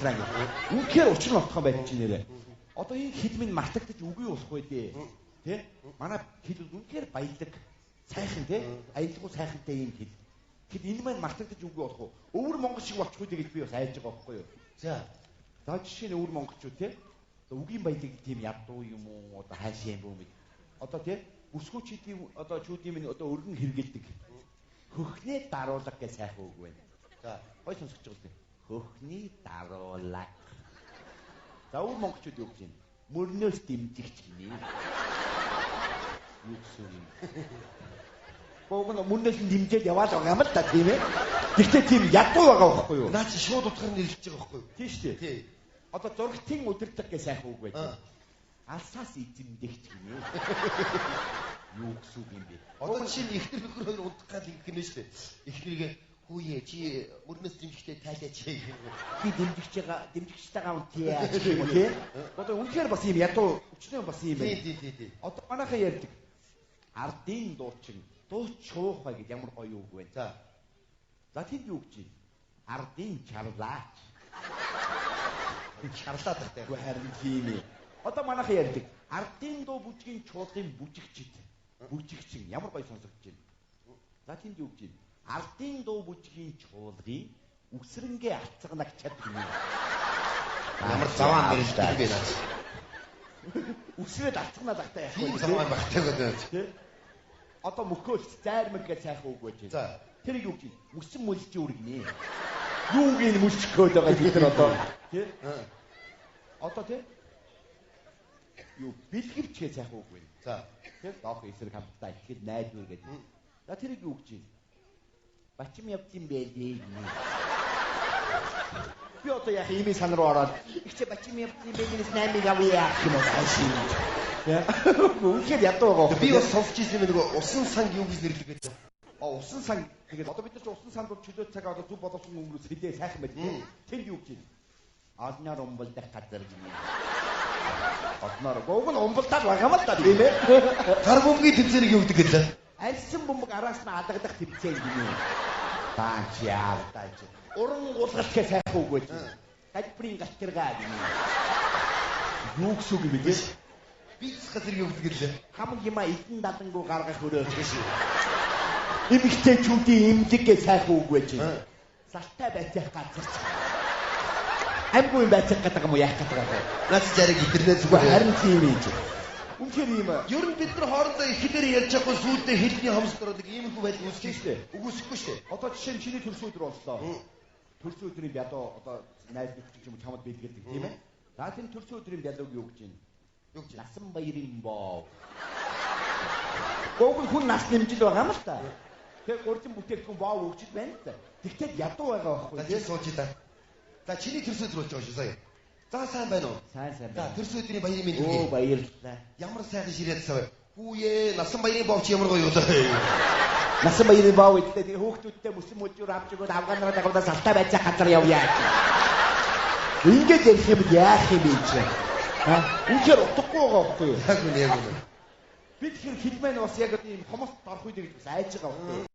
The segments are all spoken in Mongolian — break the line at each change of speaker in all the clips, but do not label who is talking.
Сансран гэх. Үнэхээр учир нь отхон байж чинь нэрэ. Одоо энэ хэл минь мартагдаж үгүй болох бай дээ. Тэ? Манай хэл үнэхээр баялаг, сайхан тэ? Аялалгүй сайхантай юм хэл. Тэгэд энэ маань мартагдаж үгүй болох уу? Өвөр монгол шиг болчихгүй гэж би бас айж байгаа байхгүй юу? За. За жишээ нь өвөр монголчууд тэ? Одоо үгийн баялаг тийм ядуу юм уу? Одоо хаашаа юм бэ? Одоо тэ? Бүсгүүчдийн одоо чүүдийн минь одоо өргөн хэргэлдэг. Хөхний даруулга гэж сайхан үг байна. За, гой сонсож байгаа үстэй. Хөхний даруулга. За, өвөр монголчууд юу гэж юм? Мөрнөөс дэмжигч гинэ. Юу гэсэн юм? Богоно мөрнөөс дэмжиж яваад байгаа юм л да тийм ээ. Гэхдээ тийм ядуу байгаа байхгүй юу?
Наа чи шууд утгаар нь нэрлэж байгаа байхгүй юу?
Тийм шүү дээ. Тий. Одоо зургтын удирдлага гэж сайхан үг байна. Алсаас эзэмдэгч гинэ. Юу гэсэн юм бэ?
Одоо чинь ихнэр нөхөр хоёр унтах гал ингэх гинэ шүү дээ. Ихнэргээ хүүе чи мөрнөөс дэмжихтэй тайлаач гэх юм.
Би дэмжигчтэйгээ унтъя гэх юм уу тий? Одоо үнэхээр бас юм ядуу өчнөө бас юм байна.
Тий.
Одоо манайхан ярьдаг. Ардын дуучин дууч шуухай гэж ямар гоё үг байна. За тэнд юу гэж байна? Ардын чарлаач.
Чарлаад тахтай.
Үгүй харин тийм ээ. Одоо манайхан ярьдаг. Ардын дуу бүжгийн чуулгын бүжигчд. Бүжигчин ямар гоё сонсогдож байна. За тэнд юу гэж байна? Ардын дуу бүжгийн чуулгын үсрэнгээ алцгнаг чад гинэ.
Ямар заваан нэрэлтэй би наад.
Үсрээд алцгнаа тахтай яах вэ?
Тийм заваан багтай гэдэг.
Тэ? Одоо мөхөөс зайрмаг гэж сайхан үг байж байна. За тэрийг юу гэж байна? Мүсэн мүлж үргэнэ. Юуг энэ мүлчгөөд байгаа бид нар одоо тий? Одоо тий? Юу бэлгэвч гэж сайхан үг байна. За тий? Доох эсрэг хамтдаа ихэд найдвар гэдэг. За тэрийг юу гэж байна? Бачим явж юм байлээ. Би одоо яах юм сан руу ороод ихче бачим явж юм байлээс 8-ыг авъя гэх юм уу ашиг. Үнэхээр ядуу байгаа.
Би бас сонсч ирсэн юм нөгөө усан санг юу гэж нэрлэх гэдэг.
Усан сан тэгээд одоо бид нар ч усан санд бол чөлөө цаг одоо зүв боловсон өнгөрөөс хилээ сайхан байд. Тэнд юу гэж байна? Одноор умбалдах газар гинэ. Одноор гог нь умбалдаад байгаа юм л да тийм ээ.
Гар бөмбөгийн тэмцээнийг юу гэдэг гэлээ?
Альсан бөмбөг араас нь алгадах тэмцээн гинэ. Баач яалтаач. Уран гулгалт гэх сайхан үг байж. Гадбрын галтэргаа гинэ. Юу гэсэн үг юм бэ?
Бич газар юу гэдэг гэлээ?
Хамаг юма эдэн дадангуу гаргах өрөө гэж. Эмэгтэйчүүдийн эмзэг гэж сайхан үг байж. Салтай байцах газар. Амгүй байцах гэдэг юм уу яах гэдэг юм.
Наач жариг интернет зүгээр
харин тийм юм. Үнэхээр юм.
Ер нь бид нар хоорондоо ихээр ярьж байгаа сүйдээ хэлний хомсдор нэг ийм их байдал үүсгэж штэ. Үгүйсэхгүй штэ.
Одоо жишээ нь чиний төрсөн өдөр боллоо. Төрсөн өдрийн ядуу одоо найз нөхдөд юм чамд бэлгэлдэг тийм ээ. За тэр төрсөн өдрийн ядууг юу гэж байна?
Юу гэж?
Насан баярын боо. Гогн хүн нас нэмжил байгаа юм л та. Тэр гурдын бүтээгдэхүүн боо өгчд байна л та. Тэгтээ ядуу байгаа байхгүй
тийм сууж та. За чиний төрсөн өдөр болж байгаа шүү сая. За сайн байна уу?
Сайн.
За төрсөн өдрийн баярын мэнд
үгүй. Оо баярлалаа.
Ямар сайхан ширээд сав. Хүүе насан баярын боо чи ямар гоё юу лээ.
Насан баярын боо үедээ тэр хүүхдүүдтэй мөсөн мөжүүр авч өгөөд афганараа дагуулдаа салтай байцаа газар явъя. Ингээд ярих юм яах юм бэ чи? Үнэхээр утгагүй байгаа байхгүй юу?
Яг үнэ.
Бид хэр хилмэн бас яг ийм хомост орох үед гэж айж байгаа байхгүй юу?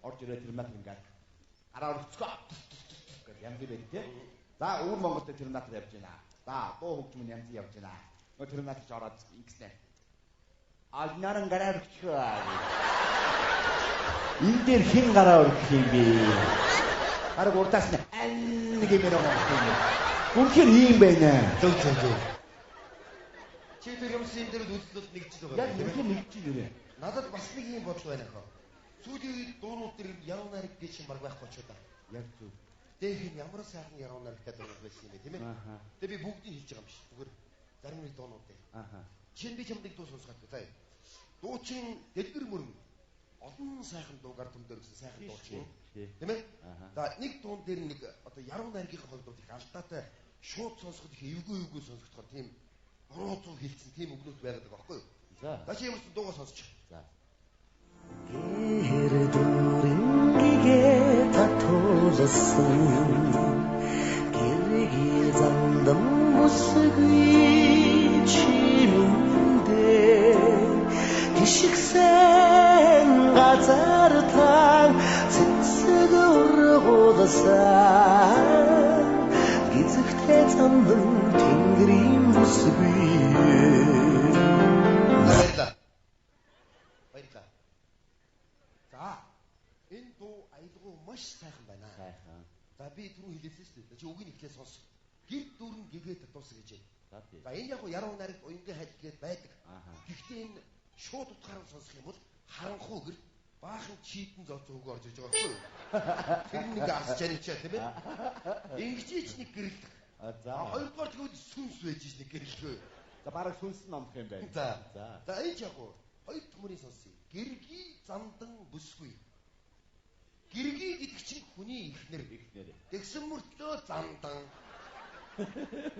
Орж ирээд тэр нат ингээд гараа өрцгөө гэж янз бүр тий. За өвөр Монголд тэр нат явж байна. За дуу хөгжмөн янз явж байна. Нөө тэр нат ч ороод ингэснэ. Алнаран гараа өрчөө. Энэ дээр хэн гараа өрчих юм бэ? Хараг урдаас нь нэг юм байгаа. Үнэхээр ийм байна.
Зөв. Чи тэр юмс энэ дээр үзлэлд нэгж байгаа.
Яг нэгж ирээ.
Надад бас нэг юм бодол байна хаа. Сүүлийн үед дуунууд төр яруу найраг гэж юм баг байхгүй ч удаа.
Яг зөв.
Дэх ямар сайхан яруу найраг гэдэг юм байсан юм бэ, тийм ээ? Тэгээ би бүгдийг хийж байгаа юм биш. Зүгээр зарим нэг дуунууд дээр. Чин би чамд нэг дуу сонсгох гэдэг. Дуучин дэлгэр мөрөн олон сайхан дуугаар төмдөрсөн сайхан дуучин. Тийм ээ? За нэг дуун дээр нэг одоо яруу найргийн холбоод их алдаатай шууд сонсоход их эвгүй сонсогдохоор тийм 300 хилцэн тийм өгнөд байгаад байгаа байхгүй юу? За чи ямар ч дуугаа сонсчих. За.
Гэрдүрэнgiгээ татуулсан гэргийн замдан бүсгүй чимэндээ гიშгсэн газар таа цэцэг ургуулсан гизэгтэй замдан тэнгэрийн бүсгүй
баярлалаа. За энэ дуу аялгау маш сайхан байна.
Сайхан.
За би түрүү хэлээсэн шүү дээ. Чи үгийг ихлээр сонс. Гэр дүүрэн гэгээ татуулсан гэж. За энэ яг яруу найрагт уянгийн хайлтгээд байдаг. Гэхдээ энэ шууд утгаараа сонсох юм бол харанхуу гэр баахан чийдэн зооцсон үг орж иж байгаа байхгүй юу? Тэр нэг асч аничаа тийм ээ. Ингижээч нэг гэрэлдэг. За хоёрдугаар тэгвэл сүнс байж ш нэг гэрэлдэг.
За бараг сүнс номх юм байна.
За энэ яг хоёр төмөрийн сонсъё. Гэргий замдан бүсгүй. Гэргий гэдэг чинь хүний ихнэр. Тэгсэн мөртлөө замдан.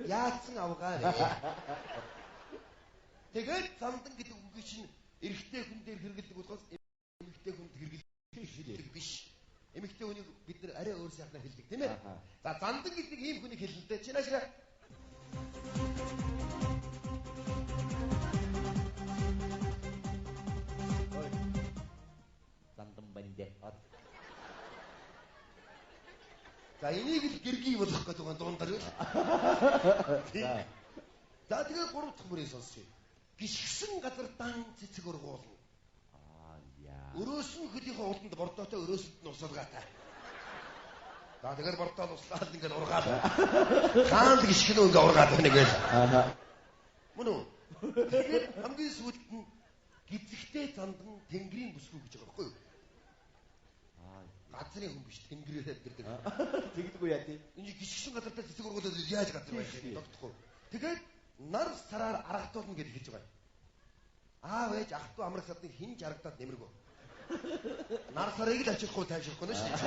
Яатсан авгаа вэ? Тэгээд замдан гэдэг үгийг чинь эрэгтэй хүн дээр хэрэгэлдэг болохоос эмэгтэй хүнд хэрэгэлдэг биш. Эмэгтэй хүнийг бид нар арай өөр сайхнаар хэлдэг тийм ээ. За замдан гэдэг ийм хүнийг хэлнэ дээ. Чи наашаа за энийг л гэргий болох гэдэг нь дундаар юу? За тэгээд гурав дахь мөрийг сонсъё. Гიშгсэн газар дан цэцэг ургуулна. Өрөөс нь хөлийнхөө уланд бордоотой өрөөсөнд нь усалгаатай. За тэгээд бордоо нь услаад ингээд ургаад. Хаан гიშгэнэ ингээд ургаад байна гээл. Мөн үү? Тэгээд хамгийн сүүлд нь гизэгтэй зандан тэнгэрийн бүсгүй гэж байгаа байхгүй юу? Газрын хүн биш тэнгэрээр амьдэрдэг.
Тэгдэггүй яа тий.
Энэ гიშгсэн газартаа цэцэг ургуулад яаж газар байж тогтохгүй. Тэгээд нар сараар аргатуулна гэж хэлж байгаа юм. Аав ээж ах トゥ амрах садны хин жаргадаад нэмэргүй. Нар сарыг л ачихгүй тайшрахгүй нь шүү дээ.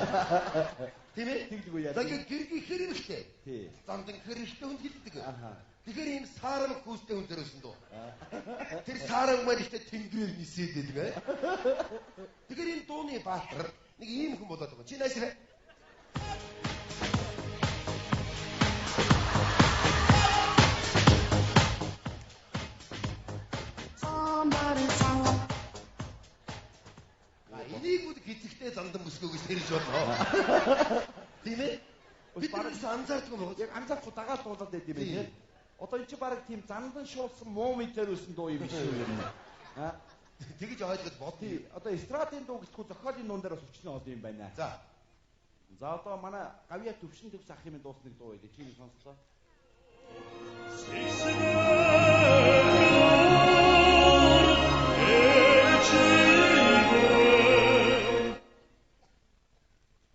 Тийм ээ?
Тэгдэггүй яа.
Тэгээд гэргийн хэр хэрэгтэй.
Тий.
Замдан хэр хэрэгтэй хүн хэлдэг. Тэгэхээр ийм саарам хүүстэй хүн зөрөөсөн дөө. Тэр саарам маань ихтэй тэнгэрээр нисээд байдаг. Тэгэхээр энэ дууны баатар нэг ийм хүн болоод байгаа. Чи наашраа. Энийг үл гизэгтэй зандан бүсгүй гэж хэлж байна. Тийм ээ? Бид бараас анзаардгүй байгаа.
Яг анзаарахгүй дагаад дуулаад байт юм байна. Одоо энэ чи бараг тийм зандан шуулсан мууми төрөөсөн дуу юм шиг юм.
Тэгэж ойлгож бодъё.
Одоо эстрадын дуу гэлтгүй зохиолын дуун дээр бас өчнөө олон юм байна. За одоо манай гавья төвшин төвс ах юм дуусна дуу байдаг. Чи нэг сонслоо.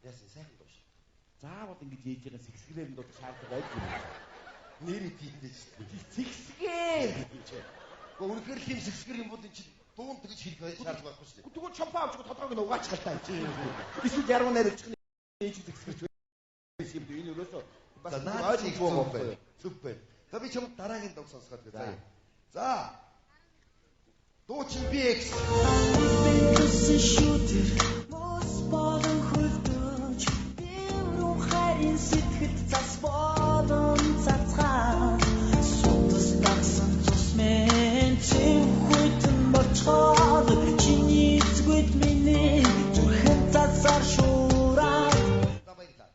Яасан сайхан дуу шүү.
Заавал ингэж ээж байгаа сэгсгэрээр нь дуу шаарддаг байдаг юм.
Нэр тийдэж шүү.
Сэгсгээр гэж.
Гэхдээ үнэхээр тийм сэгсгэр юм бол энэ чинь дуун тэгж хэлэх шаардлага байхгүй шүү.
Тэгвэл чампаа авчих тодорхойг нь угаачих таа чи. Эсвэл яруу найрагч нь ээж сэгсгэрч байсан юм дий. Энэ өрөөсөө бас
ойлгох байхгүй. Зүг байна. За би чамд дараагийн дог сонсгоод байгаа. За. Дуу чинь BX.
Мос болон хөлдөж би рүү харин сэтгэл цас болон цацгаа сутас тагсан цус мен чимхүйтэн борчоод чиний зүгэд миний зүрхэн цасар шуураа.
Баярлалаа.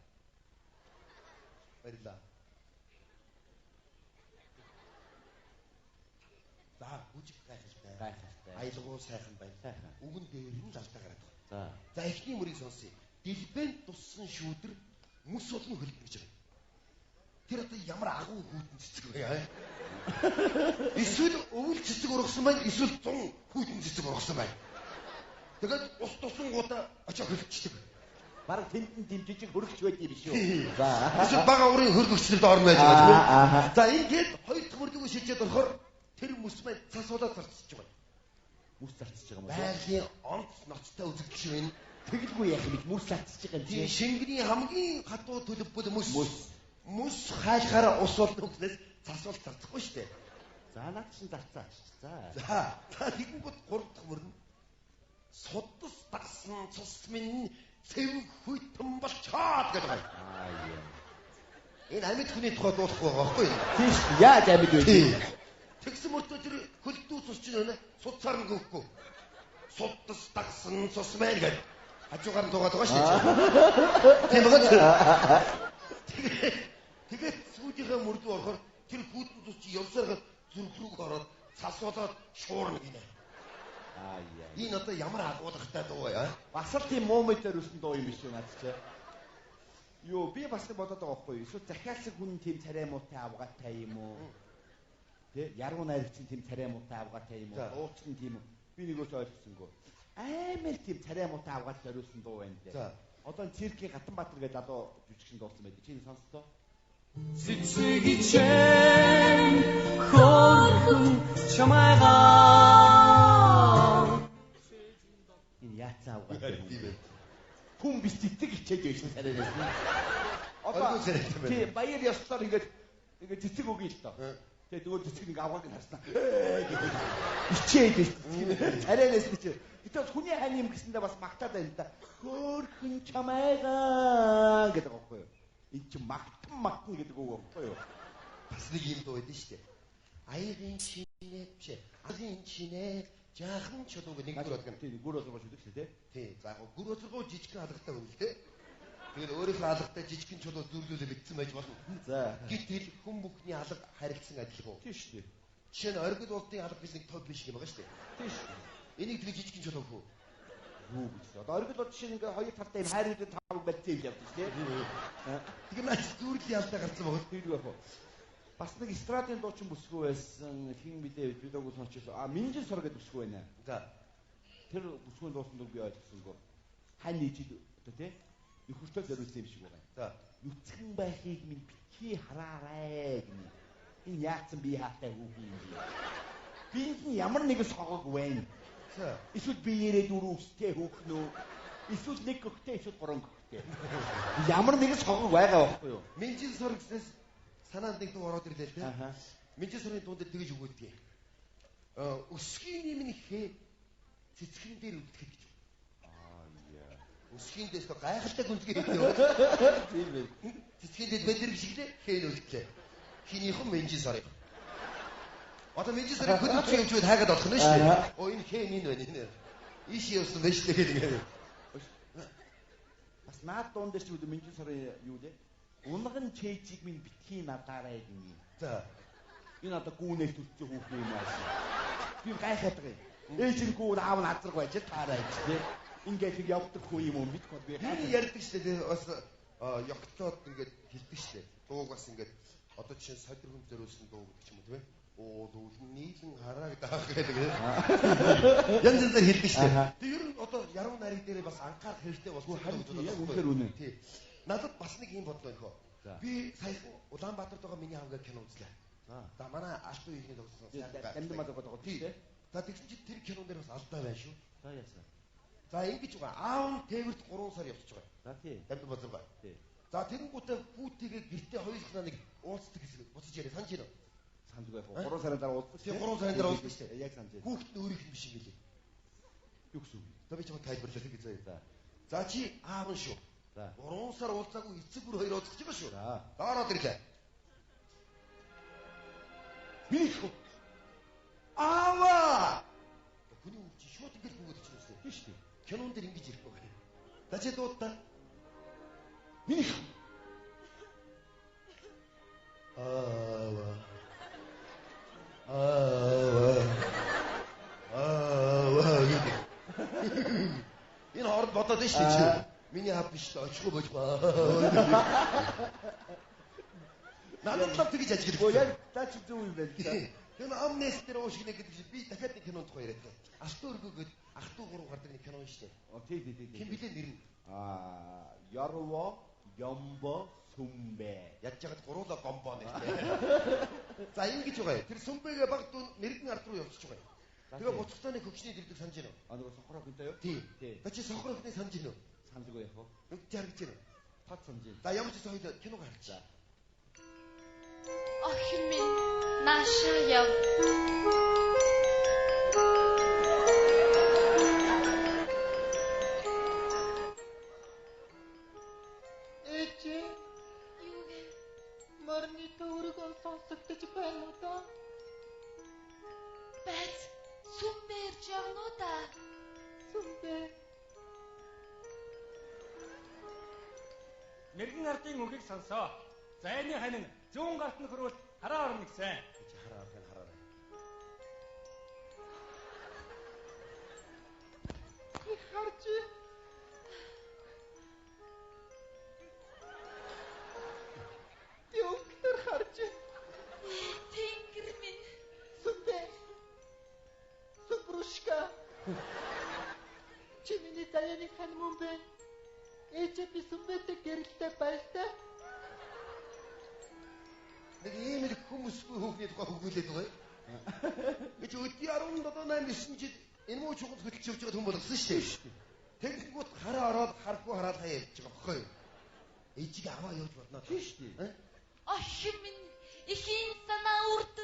За бүжиг гайхалтай. Аялгау сайхан байна. Үгэн дээр нь лалтаа гараад байна. За эхний мөрийг сонсъё. Дэлбэнд туссан шүүдэр мөс болон хөлбөр гэж байна. Тэр одоо ямар агуу хүүтэн цэцэг вэ яа? Эсвэл өвөл цэцэг ургасан байна, эсвэл 100 хүүтэн цэцэг ургасан байна. Тэгээд ус тусангуудаа очоо хөлчдөг.
Бараг тентэн дэмжиж хөргөч байд юм биш үү?
За. Эсвэл бага урын хөргөгчдөд орно байж байгаа тийм үү? За ингээд хоёр дахь мөрдөгөө шилжээд болохоор тэр мөс маань цасуулаад зарцж байгаа.
Мөс зарцж байгаа юм уу?
Байгалийн онц ноцтой үзэгдэж байна.
Тэгэлгүй яах юм мөс зарцж байгаа юм
чи. Шингэний хамгийн хатуу төлөвбөл мөс. Мөс хайлахаараа ус болдог гэснээс цасуул зарцахгүй шүү дээ.
За наад чинь зарцаач. За.
За тэгэнгүүт 3 дахь мөр нь судас дагсан цус минь цэв хүйтэн болчоод гэдэг байна. Энэ амьд хүний тухай дуулах байгаа байхгүй юу?
Тийм шүү. Яаж амьд вэ?
Тэгсэн мөртөө тэр хөлдөө цус чинь байна. Суцаар нь гөвхгүй. Судас дагсан цус мэн гэдэг. Хажуугаар нь дуугаад байгаа шүү. Тийм байгаа. Тэгээд сүүдийнхээ мөрдөө орохоор тэр хүүтэн цус чи явсараад зүрх рүү ороод цасуулаад шуурна гинэ. Энэ одоо ямар агуулгатай дуу яа?
Бас л тийм муумитээр үсэн дуу юм биш үү наад чи? Юу би бас бодоод байгаа байхгүй юу? Эсвэл захиалсан хүн тийм царай муутай авгаатай юм уу? Тэ яруу найрагчийн тийм царай муутай авгаатай юм уу? Дууч нь тийм үү? Би нэгөөс ойлгосонгүй. Аймаар тийм царай муутай авгаатай зориулсан дуу байна дээ. За одоо циркийн Гатанбаатар гэдэг залуу жүжигчин дуулсан байдаг. Чи сонссоо? Цэцэгичэн хөрхөн чамайгаа энэ яцаа авгаатай юм. Хүн биш цэцэг хичээж байсан царайнаас. Одоо тий баяр ёслоор ингээд цэцэг өгье л доо. Тэгээ дөрөв цэцэг нэг авгааг нь харснаа. Ичээд царайнаас чи. Гэтэл хүний хань юм гэсэндээ бас магтаад байна л да. Хөрхөн чамайгаа гэдэг байхгүй юу? Энэ чи магтан гэдэг үг байхгүй юу?
Бас нэг юм дуу байдсан шүү дээ. Аягийн чинээ биш ээ. Аягийн чинээ жаахан чулууг нэг гүр болгоно.
Тийм гүр болгож шүү дээ.
Тийм. За гүр болгоо жижигхэн алгатай хүн л дээ. Тэгээд өөрийнхөө алгатай жижигхэн чулуу зүрлүүлээ битсэн байж болно. За. Гэтэл хүн бүхний алга харилцсан адилхан.
Тийм шүү дээ.
Жишээ нь оргил улсын алга гэж нэг тоо биш юм байгаа шүү дээ.
Тийм шүү.
Энийг тэгээ жижигхэн чулуу хөө.
Юу гэж. Одоо оргил бол жишээ нь ингээ хоёр талтай юм хайруудын тав барьцсан юм явдаг тийм.
Тэгээ наач зүрлийн алдаа гарсан байгаа.
Тийм байх уу. Бас нэг эстрадын дуучин бүсгүй байсан хин мэдээ видеог сонсчихсон. Минжин сор гэдэг бүсгүй байна. За. Тэр бүсгүйн дуусан дуу би ойлгосонгүй. Хань нийжил одоо тийм нөхөртөө зориулсан юм шиг байна. За. Нүцгэн байхыг минь битгий хараарай гэнэ. Энэ яатсан би хаатай хүүхэн юм бэ? Бинт ямар нэг согог байна. За. Эсвэл биеэрээ дөрөв өстэй хүүхэн үү? Эсвэл нэг гөхтэй эсвэл гурван гөхтэй. Ямар нэг согог байгаа байхгүй юу?
Минжин сор гэснээс санаанд нэг дуу ороод ирлээ тийм. Минжин сорын дуунд тэгэж өгөөдгий. Өсгийн юм нэхээ цэцгэн дээр үлдэхэд гэж. Өсгийн дээрс гайхалтай гүнзгий хийдэг. Тийм байх. Цэцгэн дээр бэлэр гişглээ хийн үлдлээ. Хинийхэн минжин сорыг. Одоо минжин сорыг хөдөлж юмчуд хайгаад болох нь шүү дээ. Оо энэ хэн энэ байна энэ. Иш явсан байж л тэгээд.
Бас наад дуун дээр ч үгүй минжин сорын юу дээ? Унган чэйжиг минь битгий надаарай гинэ. За. Энэ одоо гүүнээс төсцөө хүүхэн юм аа. Би гайхаад байгаа юм. Ээж нь гүүн аав нь азраг байж таарай гэж тийм. Ингээд их явдаг хүү юм уу мэдгүй би.
Би ярьдаг шүү дээ. Бас ёгтлоод ингээд хэлдэг шүү дээ. Дууг бас ингээд одоо жишээ содир хүн зориулсан дуу гэдэг ч юм уу тийм ээ. Оо дүүл нийлэн хараа даах гэдэг. Янз янзаар хэлдэг шүү дээ. Тэг ер нь одоо яруу найраг дээр бас анхаарах хэрэгтэй болов
харин яг үнэхээр үнэ.
Тий. Надад бас нэг юм бодлоо ихөө. Би саяхан Улаанбаатарт байгаа миний аавгаа кино үзлээ. За манай алтан үеийн тогтсон.
Дамдмад байгаа тийм.
За тэгсэн чинь тэр кинон дээр бас алдаа байна шүү.
За яасан.
За ингэж байгаа. Аав нь Тэвэрт 3 сар явчихж байгаа.
За тий.
Дамдмад байгаа. Тий. За тэгэнгүүтээ хүүтэйгээ гэртээ хоёулахнаа нэг уулздаг хэсэг буцаж яриа санаж байна.
Санаж байгаа. 3 сарын дараа уулздаг.
Тий 3 сарын дараа уулздаг шүү дээ.
Яг санаж байна.
Хүүхд нь өөрийнх нь биш юм билий.
Юу гэсэн үг?
За би чамд тайлбарлаа гэж заяа. За чи аав нь шүү. 3 сар уулзаагүй эцэг бүр хоёр уулзах гэж байгаа шүү. Ороод ирлээ. Минийх. Аава! Хүний үг чи шууд ингэж бүгд чинь үстэй. Тийм шүү. Кинон дээр ингэж ирэх байгаа. За чи дуудаа. Минийх. Аава. Энэ хорд бодоод нь шүү чи. Миний хав биш л очихгүй болж баа. Надад л тэгж ажиглав.
Оо яг таач зөв юм байна.
Тэр амнес дээр уушгинэ гэдэг чинь би дахиад нэг кинонд тухай яриад байна. Алтан өргөөгээд ах トゥ 3 гардаг нэг кино шүү дээ.
Тий.
Хин билээ нэр нь?
Ярва Ямбо Сүмбэ.
Ядж хаад гуруула гомбоо нэртэй. За ингэж байгаа. Тэр Сүмбэгээ баг мэрэгэн ард руу явчихж байгаа. Тэгээ буцахтааны хөгшний дэрдэг санаж байна уу?
Нөгөө сохроо хүнтэй юу?
Тий. За чи сохроо хүнтэй санаж байна уу?
Санджгүй яах вэ?
Нүд жаргаж байна.
Тат санаж.
За ямар ч соёл киног харчаа.
Охин минь наашаа яв.
сүмбэ.
Мэргэн ардын үгийг сонсоо. Зайны ханин зүүн гарт нь хөрвөл хараа орно гэсэн.
Чи хараарай.
Их харж. Юугаар харж.
Тэнгэр минь.
Сүмбэ. Сүмбрушка. Чи миний даяны хан мөн бэ? Ээжээ би сүмбэтэй гэрэлтэй байлтай.
Нэг ийм их хүмүүсгүй хүүхний тухай хөгүүлээд байгаа. Би ч өдний 17-8 жил энэ муу чухал хөдөлж явж байгаа хүн болгосон шүү дээ. Тэгэнгүүт хараа ороод харахгүй хараад хаяа явж байгаа байхгүй юу? Ээжигээ аваа явж бодноо
Тийм шүү дээ.
Ошин минь ихийн санаа үрд,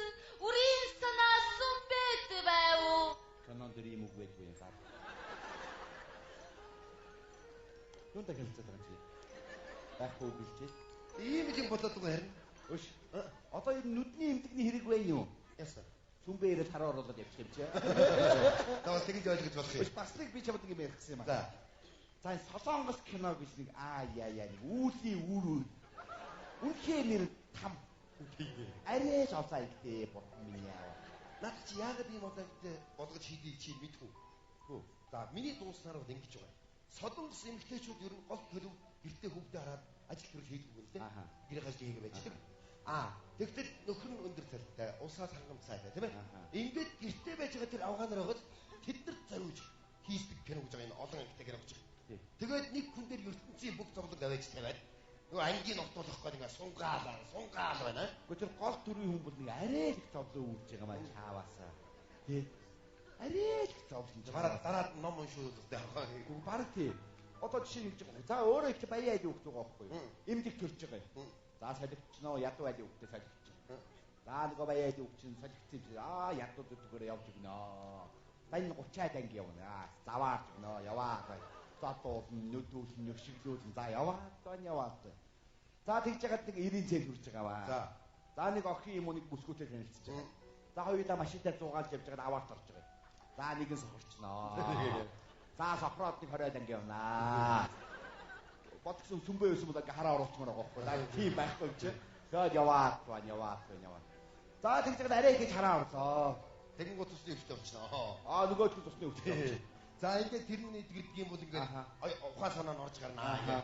үрийн санаа сүмбэд байв.
Канон дээр юм үг байдгүй гар. Юунда хэлцээд байгаа чи? Байхгүй гэлжээ.
Ийм юм болоод байгаа харин.
Өш. Одоо энэ нүдний эмдэгний хэрэг байна юу?
Яасан.
Сүмбэ ирээд хараа оруулаад явчих юм чи.
Тэгвэл тэгж ойлгож болох юм.
Өш бас нэг би чамд ингэ ярихсан юм
За.
аа. За энэ Солонгос кино гэж нэг яа нэг үүлийн үүр. Үнхээр нэр там. Арай ч олзаа ихтэй бурхан минь яа.
Наад чи яагаад ийм одоогт болгож хийдий чи мэдгүй. Хөө. За миний дууснаар бол ингэж байгаа. Солонгос эмэгтэйчүүд ер нь гол төлөв гэртээ хөвгдөө хараад ажил төрөл хийдэггүй юм дээ. Гэрээ хаж хийгээ байждаг. Тэгтэл нөхөр нь өндөр цалинтай, усаас хангамцаатай тийм ээ. Ингээд гэртээ байж байгаа тэр авгаанаар байгаад тэднэрт зориулж хийдэг кино гэж байгаа энэ олон ангитай кино гэж. Тэгээд нэг хүн дээр ертөнцийн бүх зовлон аваач тавиад нөгөө ангийн ногтуулахгүй ингээ сунгаал байна.
Гэхдээ тэр гол төрийн хүн бол нэг арай их зовлон үүрж байгаа маа чааваасаа. Тэ. Арай их зовлон.
Дараад ном уншуулдаг байгаа.
Гүн баг тий. Одоо жишээ нэг жиг. За өөрөө их баяа айлын өгдөг байхгүй юу? Эмдэг төрж байгаа юм. За солигчноо ядуу айлын өгдөө солигч. За нөгөө баяа айлын өгчин солигцсон. Ядууд өдгөөр явж игнэ. Тань 30-аад анги явна. Заваарч игнэ. Яваа. Затууд нүдүүлэн нөхшиглүүлэн за яваад. За тэгж ягаад нэг 90 цент хүрч байгаа ба. За нэг охин юм уу нэг бүсгүүтэй танилцж байгаа. За хоёулаа машинтай зугаалж явж байгаад аваарт орж байгаа. За нэгэн сохорчноо. За сохроод нэг 20 анги явнаа. Бодсон сүмбэ байсан бол ингээ хараа оруулчмаар байгаа байхгүй. За тийм байхгүй чи. Тэгээд яваад. За тэгж ягаад арай гэж хараа орлоо.
Тэгэнгүүт тусны өвчтэй болчихноо.
Нөгөө ч тусны өвчтэй.
За ингээд тэрний эдгэрдэг юм бол ингээд ухаан санаа нь орж гарнаа.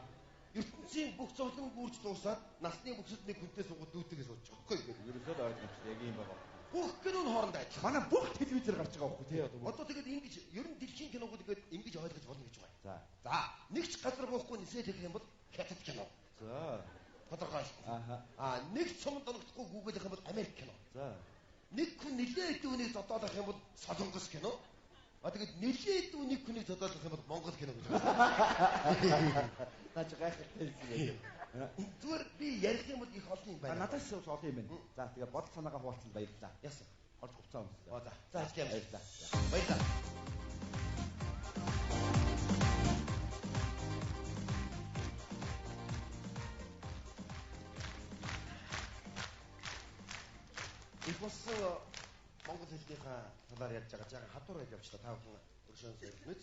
ертөнцийн бүх зовлон гүрж дуусаад насны бүхсэд нэг хүнтэй суугаад дүүтэйгээ сууж байгаа байхгүй юу?
Ерөөсөө ойлгомжтой яг юм байгаа.
Бүх кино нь хоорондоо адилхан.
Манай бүх телевизээр гарч байгаа байхгүй тий.
Одоо тэгээд ингэж ер нь дэлхийн киногууд ингээд ингэж ойлгож болно гэж байна.
За.
Нэг ч газар буухгүй нисээд хэлэх юм бол хятад кино.
За.
Тодорхой. Нэг цомд оногдохгүй гүгээлэх юм бол Америк кино.
За.
Нэг хүн нэлээд дүүнийг зодоолох юм бол Солонгос кино. Тэгээд нэлээд дүүнийг хүнийг зодоолох юм бол Монгол кино гэж байна.
Наач гайхалтай юм.
Зүгээр би ярих юм бол их олон юм байна.
Надаас л олон юм байна. За тэгээ бодол санаагаа хуваалцсан баярлалаа.
Яасан.
Орж хуцаа өмсөө.
За ажил
баярлалаа.
Баярлалаа. Их болсон Монгол хэлнийхээ талаар ярьж байгаа жаа хадуур байж явчлаа. Та бүхэн өршөөн сэрнэц.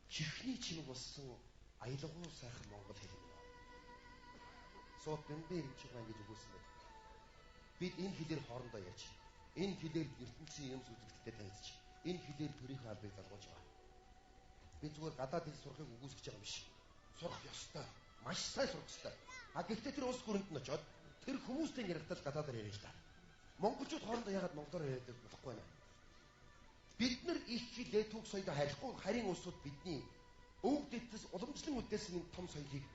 Чихний чимэг болсон аялгау сайхан монгол хэл юм. Сууд бэмбэр юм шиг ингэж өгүүлсэн байдаг. Бид энэ хэлээр хоорондоо ярьж, энэ хэлээр ертөнцийн юмс үзэгдэлтэй танилцж, энэ хэлээр төрийн албыг залгуулж байгаа. Би зүгээр гадаад хэл сурахыг үгүйсгэж байгаа юм биш. Сурах ёстой. Маш сайн сурах ёстой. Гэхдээ тэр улс гүрэнд нь очиод тэр хүмүүстэй ярихтал гадаадаар ярьж та. Монголчууд хоорондоо яагаад монголоор яриад болохгүй нэ? Бид нар их хилээ түүх соёлоо хайрлахгүй харин улсууд бидний өвөг дэвтээс уламжлан үдээсэн том соёлыг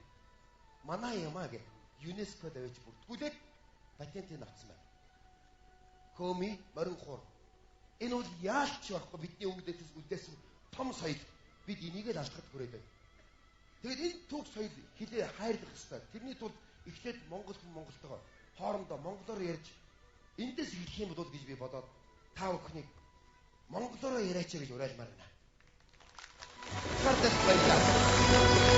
манай ямаа гэж ЮНЕСКО давж бүртгүүлээд патентыг авсан байна. Хөми морин хуур. Энэ бол яалч байхгүй бидний өвөг дэвтээс үдээсэн том соёл. Бид энийг л алдахад хүрээд байна. Тэгээд энэ түүх соёл хилээ хайрлах ёстой. Тэрний тулд эхлээд монгол хүн монголтойгоо хоорондоо монголоор ярьж эндээс хэлэх юм бол гэж би бодоод та бүхнийг монголоор яриач гэж уриалмаар байна. Хардас баярлалаа.